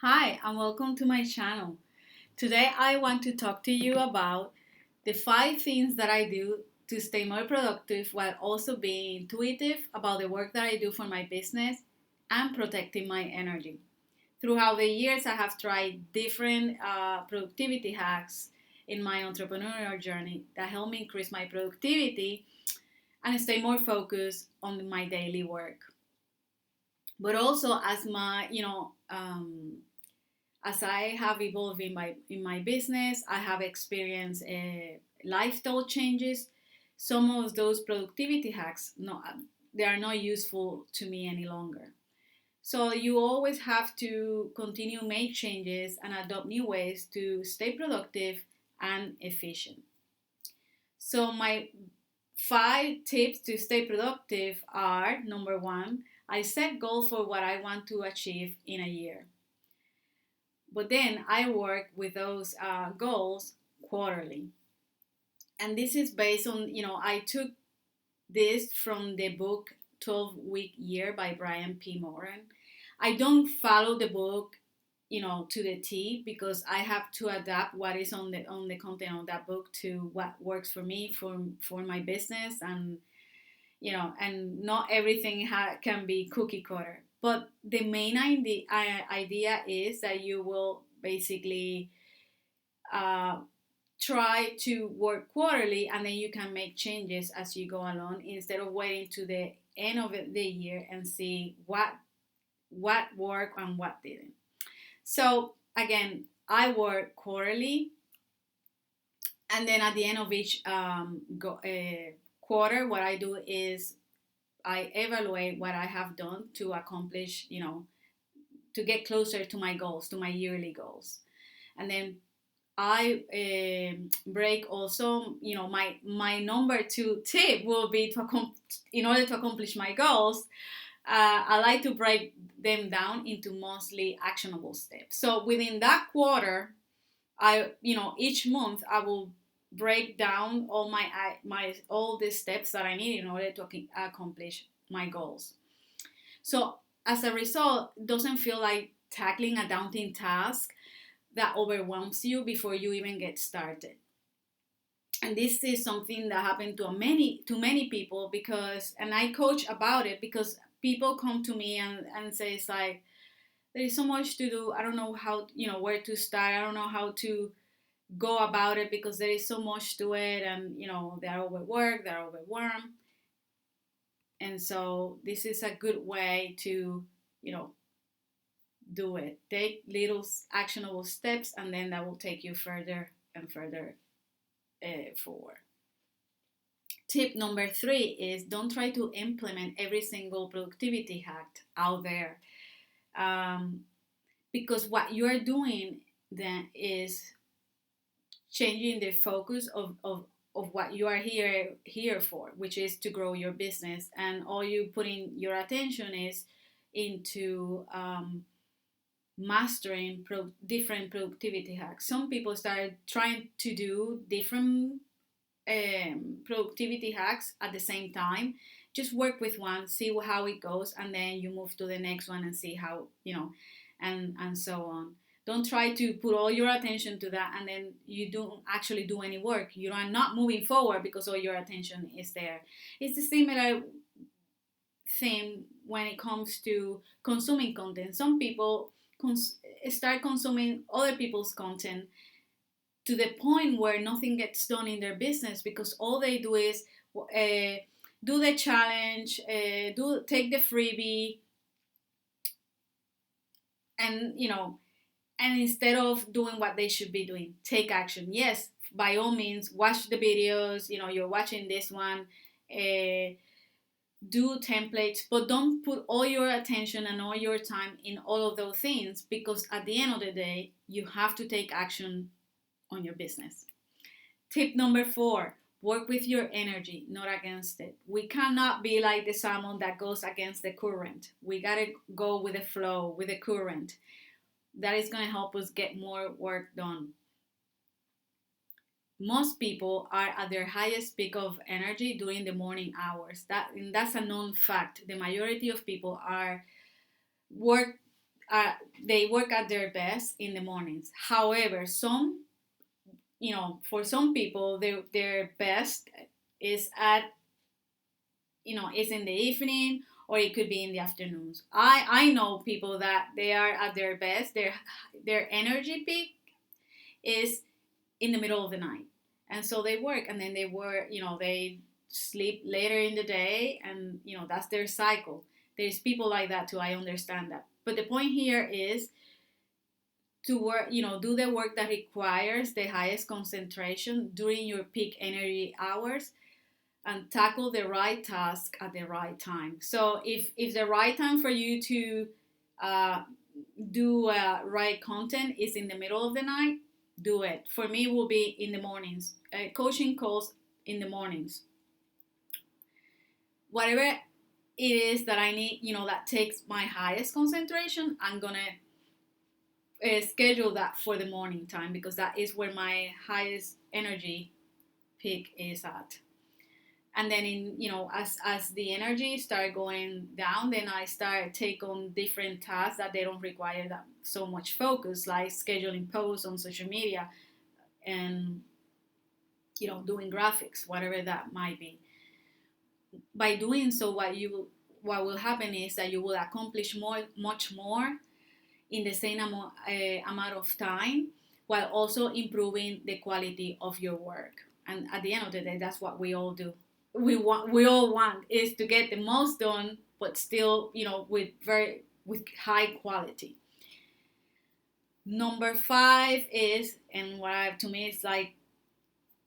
Hi, and welcome to my channel. Today I want to talk to you about the 5 things that I do to stay more productive while also being intuitive about the work that I do for my business and protecting my energy. Throughout the years, I have tried different productivity hacks in my entrepreneurial journey that help me increase my productivity and stay more focused on my daily work. But also, as I have evolved in my business, I have experienced lifestyle changes. Some of those productivity hacks, no, they are not useful to me any longer. So you always have to continue make changes and adopt new ways to stay productive and efficient. So my 5 tips to stay productive are: number one, I set goals for what I want to achieve in a year. But then I work with those goals quarterly. And this is based on, I took this from the book 12-Week Year by Brian P. Moran. I don't follow the book, to the T, because I have to adapt what is on the content of that book to what works for me for my business, and not everything can be cookie cutter. But the main idea is that you will basically uh, try to work quarterly, and then you can make changes as you go along instead of waiting to the end of the year and see what worked and what didn't. So again, I work quarterly, and then at the end of each quarter, what I do is I evaluate what I have done to accomplish, to get closer to my goals, to my yearly goals. And then I break also, my number 2 tip will be in order to accomplish my goals. I like to break them down into mostly actionable steps. So within that quarter, each month I will break down all all the steps that I need in order to accomplish my goals. So as a result, it doesn't feel like tackling a daunting task that overwhelms you before you even get started. And this is something that happened to many people, because and I coach about it, because people come to me and say, it's like, there is so much to do. I don't know how, where to start. I don't know how to go about it because there is so much to it, and they're overworked, they're overwhelmed. And so this is a good way to, you know do it. Take little actionable steps, and then that will take you further and further forward. Tip number 3 is, don't try to implement every single productivity hack out there, um, because what you are doing then is changing the focus of what you are here for, which is to grow your business, and all you putting your attention is into mastering different productivity hacks. Some people start trying to do different productivity hacks at the same time. Just work with one, see how it goes, and then you move to the next one and see how, and so on. Don't try to put all your attention to that, and then you don't actually do any work. You are not moving forward because all your attention is there. It's the similar thing when it comes to consuming content. Some people start consuming other people's content to the point where nothing gets done in their business, because all they do is do the challenge, do take the freebie, and and instead of doing what they should be doing, take action. Yes, by all means, watch the videos. You're watching this one. Do templates, but don't put all your attention and all your time in all of those things, because at the end of the day, you have to take action on your business. Tip number 4, work with your energy, not against it. We cannot be like the salmon that goes against the current. We gotta go with the flow, with the current. That is gonna help us get more work done. Most people are at their highest peak of energy during the morning hours. That's a known fact. The majority of people are work uh, they work at their best in the mornings. However, for some people, their best is at, is in the evening, or it could be in the afternoons. I know people that they are at their best, their energy peak is in the middle of the night. And so they work, and then they sleep later in the day, and that's their cycle. There's people like that too. I understand that. But the point here is to work, do the work that requires the highest concentration during your peak energy hours, and tackle the right task at the right time. So if the right time for you to uh, do right content is in the middle of the night, do it. For me, it will be in the mornings. Coaching calls in the mornings. Whatever it is that I need, that takes my highest concentration, I'm gonna schedule that for the morning time, because that is where my highest energy peak is at. And then as the energy start going down, then I start take on different tasks that they don't require that so much focus, like scheduling posts on social media, and doing graphics, whatever that might be. By doing so, what will happen is that you will accomplish much more in the same amount of time, while also improving the quality of your work. And at the end of the day, that's what we all do. We all want is to get the most done, but still, with high quality. Number 5 is, and to me is like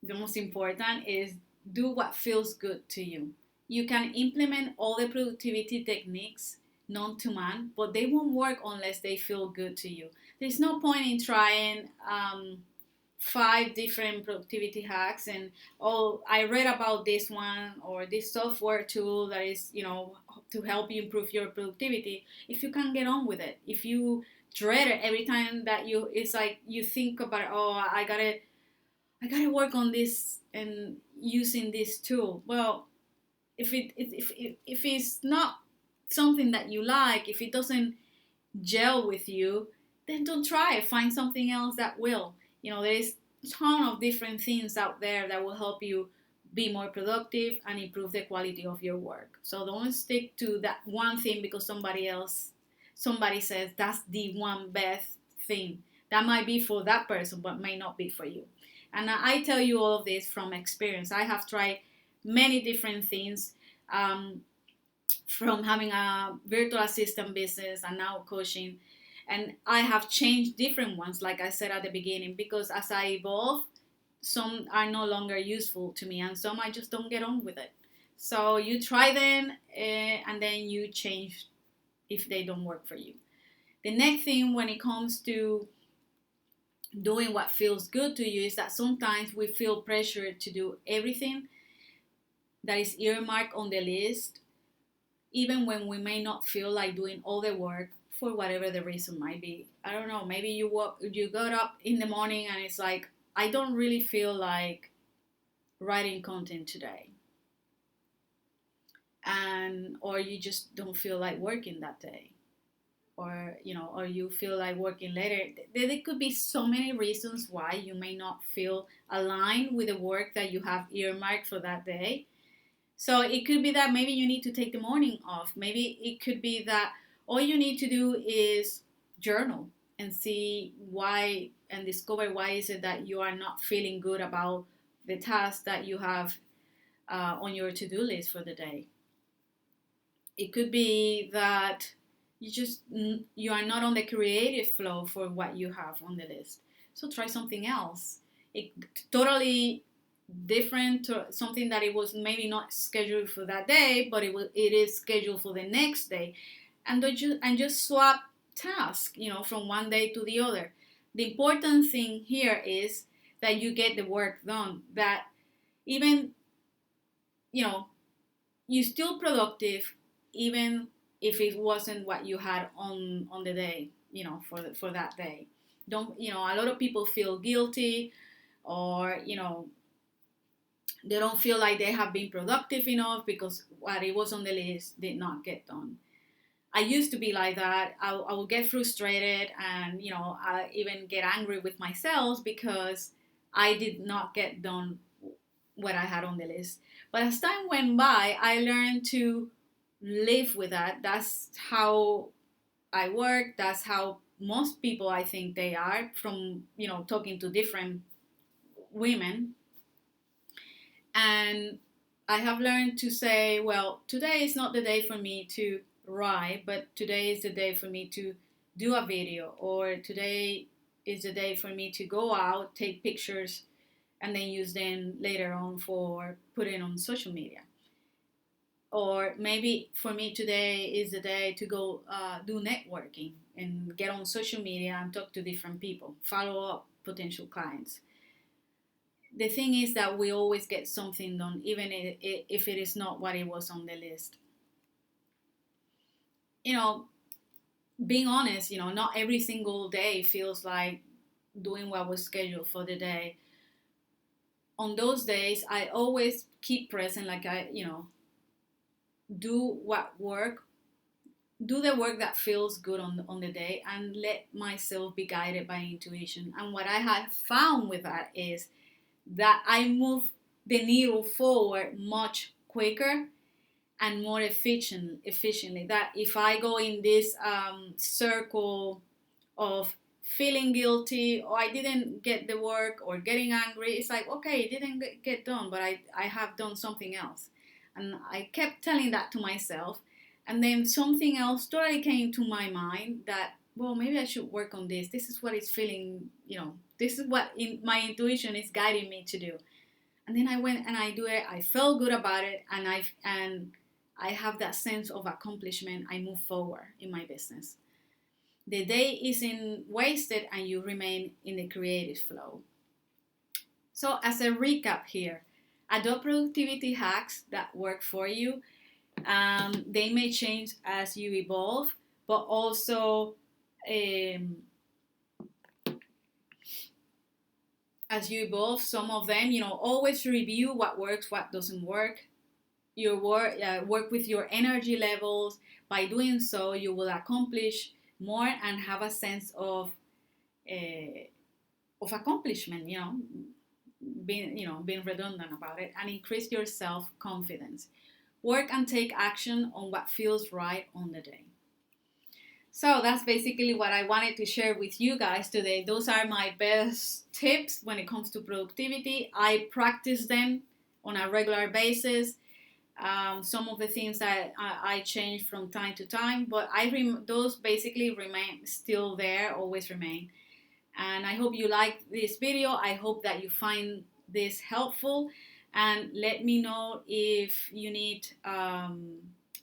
the most important, is do what feels good to you. You can implement all the productivity techniques known to man, but they won't work unless they feel good to you. There's no point in trying 5 different productivity hacks, and I read about this one or this software tool that is to help you improve your productivity, if you can't get on with it. If you dread it every time that it's like you think about, oh, I gotta work on this and using this tool. Well, if it's not something that you like, if it doesn't gel with you, then don't try it. Find something else that will. There's a ton of different things out there that will help you be more productive and improve the quality of your work. So don't stick to that one thing because somebody says that's the one best thing. That might be for that person, but may not be for you. And I tell you all of this from experience. I have tried many different things, from having a virtual assistant business and now coaching. And I have changed different ones, like I said at the beginning, because as I evolve, some are no longer useful to me, and some I just don't get on with it. So you try them, and then you change if they don't work for you. The next thing when it comes to doing what feels good to you is that sometimes we feel pressured to do everything that is earmarked on the list, even when we may not feel like doing all the work for whatever the reason might be. I don't know, maybe you got up in the morning and it's like, I don't really feel like writing content today. Or you just don't feel like working that day. Or you feel like working later. There could be so many reasons why you may not feel aligned with the work that you have earmarked for that day. So it could be that maybe you need to take the morning off. Maybe it could be that all you need to do is journal and see why, and discover why is it that you are not feeling good about the task that you have on your to-do list for the day. It could be that you are not on the creative flow for what you have on the list. So try something else. It totally different to something that it was maybe not scheduled for that day, but it is scheduled for the next day, and just swap tasks, from one day to the other. The important thing here is that you get the work done. That even you're still productive, even if it wasn't what you had on the day, for that day. Don't A lot of people feel guilty, or they don't feel like they have been productive enough because what it was on the list did not get done. I used to be like that. I would get frustrated, and I even get angry with myself because I did not get done what I had on the list. But as time went by, I learned to live with that. That's how I work. That's how most people, I think, they are, from talking to different women. And I have learned to say, well, today is not the day for me to write, but today is the day for me to do a video, or today is the day for me to go out, take pictures, and then use them later on for putting on social media. Or maybe for me today is the day to go do networking and get on social media and talk to different people, follow up potential clients. The thing is that we always get something done, even if it is not what it was on the list. You know, being honest, not every single day feels like doing what was scheduled for the day. On those days, I always keep present, like do what work, do the work that feels good on the day, and let myself be guided by intuition. And what I have found with that is that I move the needle forward much quicker and more efficiently. That if I go in this circle of feeling guilty, or I didn't get the work, or getting angry, it's like, okay, it didn't get done, but I have done something else. And I kept telling that to myself, and then something else totally came to my mind that, well, maybe I should work on this. This is what it's feeling, this is what my intuition is guiding me to do. And then I went and I do it. I felt good about it, and I have that sense of accomplishment. I move forward in my business. The day isn't wasted, and you remain in the creative flow. So as a recap here, adopt productivity hacks that work for you. They may change as you evolve, but also as you evolve, some of them, always review what works, what doesn't work. Your work with your energy levels. By doing so, you will accomplish more and have a sense of accomplishment. Being redundant about it, and increase your self-confidence. Work and take action on what feels right on the day. So that's basically what I wanted to share with you guys today. Those are my best tips when it comes to productivity. I practice them on a regular basis. Some of the things that I change from time to time, but those basically remain still there, always remain. And I hope you like this video. I hope that you find this helpful, and let me know if you need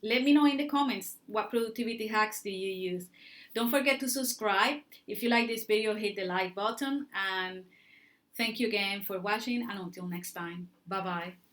let me know in the comments, what productivity hacks do you use. Don't forget to subscribe. If you like this video, hit the like button, and thank you again for watching, and until next time, bye bye.